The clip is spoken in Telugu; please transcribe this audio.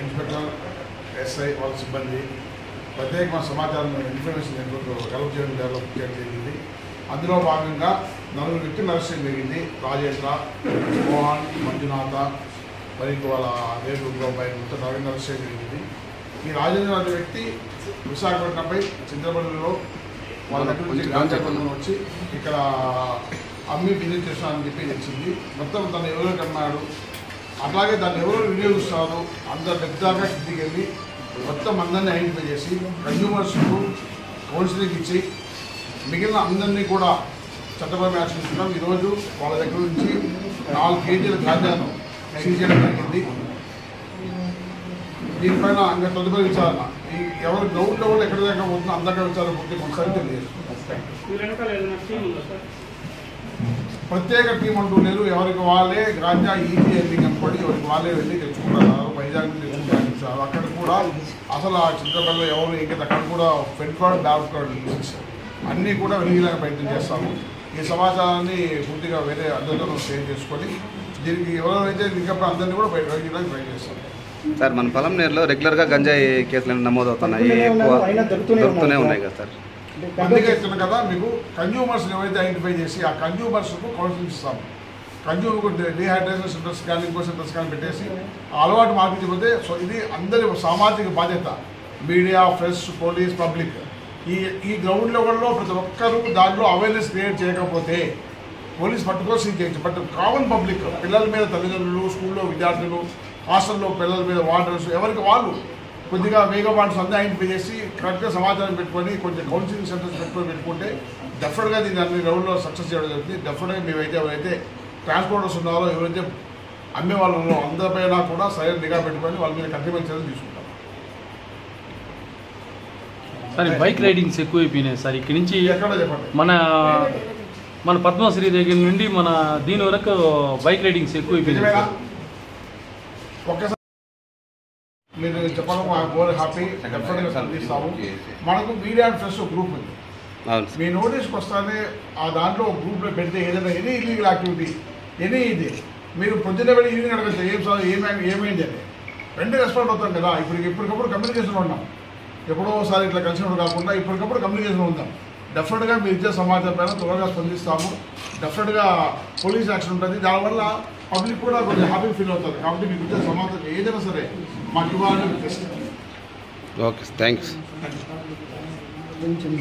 ఇన్స్పెక్టర్ ఎస్ఐ వాళ్ళ సిబ్బంది ప్రత్యేకమైన సమాచారం ఇన్ఫర్మేషన్ నెట్వర్క్ డెవలప్ చేయడం జరిగింది. అందులో భాగంగా 4 వ్యక్తులు అరెస్ట్ చేయడం జరిగింది. రాజేంద్ర, మోహన్, మంజునాథ మరియు వాళ్ళ రేపు అబ్బాయి మొత్తం 4 అరెస్ట్ చేయడం జరిగింది. ఈ రాజేంద్ర అనే వ్యక్తి విశాఖపట్నంపై చింతపల్లిలో వాళ్ళ దగ్గర నుంచి గాంజాపల్లిలో వచ్చి ఇక్కడ అమ్మి బిజినెస్ చేస్తానని చెప్పి తెలిసింది. మొత్తం తను ఎవరు కన్నాడు, అట్లాగే దాన్ని ఎవరు వినియోగిస్తారు అంత పెద్దగా కిందికి వెళ్ళి మొత్తం అందరినీ ఐడెంటిఫై చేసి కన్జ్యూమర్స్కు కౌన్సిలింగ్ ఇచ్చి మిగిలిన అందరినీ కూడా చట్టపరమైన యాక్షన్ తీసుకున్నాం. ఈరోజు వాళ్ళ దగ్గర నుంచి 4 కేజీల గాంజాను సీజ్ చేయడం జరిగింది. దీనిపైన ఇంకా తదుపరి విచారణ ఎవరు గ్రౌండ్లో కూడా ఎక్కడ దగ్గర పోతుందో అందరికీ విచారణ పూర్తి కొనసాగి తెలియజేస్తుంది. ప్రత్యేక టీం అంటూ లేదు, ఎవరికి వాళ్ళే గాంజా ఈజీ ఎండింగ్ అనుకోండి, ఎవరికి వాళ్ళే వెళ్ళి తెచ్చుకుంటున్నారు. వైజాగ్ నుంచి తెచ్చుకుంటారు. అక్కడ కూడా అసలు ఆ చింతపల్లిలో ఎవరు ఇంకా అక్కడ కూడా ఫెడ్ కార్డ్, డార్క్ కార్డ్ అన్నీ కూడా వెలిగేలాగా ప్రయత్నం చేస్తాము. ఈ సమాచారాన్ని పూర్తిగా వేరే అందరితో షేర్ చేసుకొని దీనికి ఎవరైతే ఇంకా అందరినీ కూడా వెలిగేలాగా ట్రై చేస్తాము. సార్, మన పొలంనేరులో రెగ్యులర్గా గంజాయి కేసులు నమోదవుతున్నాయి, దొరుకుతూనే ఉన్నాయి కదా సార్. అందుకే ఇస్తున్నాం కదా మీకు కన్జ్యూమర్స్ ఎవరైతే ఐడెంటిఫై చేసి ఆ కన్జ్యూమర్స్కు కౌన్సిలింగ్ ఇస్తాము. కన్జ్యూమర్ డిహైడ్రేషన్ సెంటర్స్ కానీ ఇంకో సెంటర్స్ కానీ పెట్టేసి అలవాటు మార్పించకపోతే సో ఇది అందరి సామాజిక బాధ్యత. మీడియా, ప్రెస్, పోలీస్, పబ్లిక్ ఈ గ్రౌండ్ లెవెల్లో ప్రతి ఒక్కరూ దాంట్లో అవేర్నెస్ క్రియేట్ చేయకపోతే పోలీస్ పట్టుకొని సీజ్ చేయొచ్చు. బట్ కామన్ పబ్లిక్, పిల్లల మీద తల్లిదండ్రులు, స్కూల్లో విద్యార్థులు, హాస్టల్లో పిల్లల మీద వార్డర్స్ ఎవరికి వాళ్ళు కొద్దిగా వేగబాటు సందే ఐడెంటిఫై చేసి కరెక్ట్గా సమాచారం పెట్టుకొని కొంచెం కౌన్సిలింగ్ సెంటర్స్ పెట్టుకుంటే డెఫినెట్గా దీన్ని అన్ని గ్రౌండ్లో సక్సెస్ చేయడం జరుగుతుంది. డెఫినెట్గా మేమైతే ఎవరైతే ట్రాన్స్పోర్టర్స్ ఉన్నారో, ఎవరైతే అమ్మే వాళ్ళు ఉన్నారో అందరిపైన కూడా సరైన నిఘా పెట్టుకొని వాళ్ళ మీద కఠినమైన చర్యలు తీసుకుంటాం. సార్, బైక్ రైడింగ్స్ ఎక్కువైపోయినాయి సార్. ఇక్కడి నుంచి ఎక్కడ చెప్పండి, మన పద్మశ్రీ దగ్గర నుండి మన దీని వరకు బైక్ రైడింగ్స్ ఎక్కువైపోయినాయి. ఒక్కసారి మీరు చెప్పడం మా గోల్ హ్యాపీ, డెఫినెట్గా సంధిస్తాము. మనకు మీడియా అండ్ ప్రెస్ గ్రూప్ ఉంది. మీ నోటీస్కి వస్తానే ఆ దాంట్లో ఒక గ్రూప్లో పెడితే ఏదైనా ఎనీ ఇల్లీగల్ యాక్టివిటీ ఎనీ ఇది మీరు పొద్దున్నే వెళ్ళి ఈవినింగ్ అడగచ్చు ఏం సార్ ఏమైంది అని వెంటనే రెస్పాండ్ అవుతాం కదా. ఇప్పటికప్పుడు కమ్యూనికేషన్ ఉన్నాం. ఎప్పుడో ఒకసారి ఇట్లా కలిసినప్పుడు కాకుండా ఇప్పటికప్పుడు కమ్యూనికేషన్ ఉందాం. డెఫినెట్గా మీరు ఇచ్చే సమాచారం పైన త్వరగా స్పందిస్తాము. డెఫినెట్గా పోలీస్ యాక్షన్ ఉంటుంది. దానివల్ల పబ్లిక్ కూడా కొంచెం హ్యాపీ ఫీల్ అవుతుంది. కాబట్టి మీకు ఇచ్చే సమాచారం ఏదైనా సరే మాకు ఇవ్వాలని రిక్వెస్ట్. Okay, thanks. కొంచెం